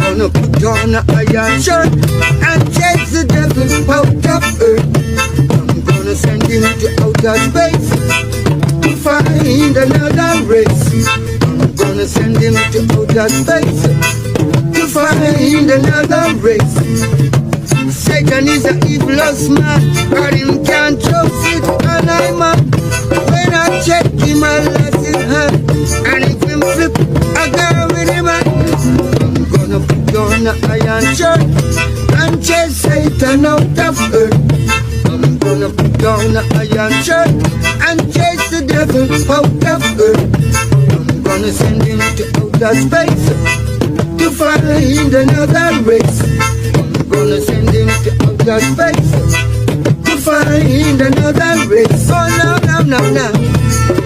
gonna put on an iron shirt and chase the devil out of earth. I'm gonna send him to outer space to find another race. I'm gonna send him to outer space to find another race. Satan is an evilest man, but him can't trust it, and I'm up. When I check him, I lost his hand, and if him flip, I go with him. I'm gonna put on an iron shirt and chase Satan out of earth. I'm gonna put on an iron shirt and chase the devil out of earth. I'm gonna send him to outer space to find another race. I'm gonna send him to outer space to find another race. Oh, no, no, no, no.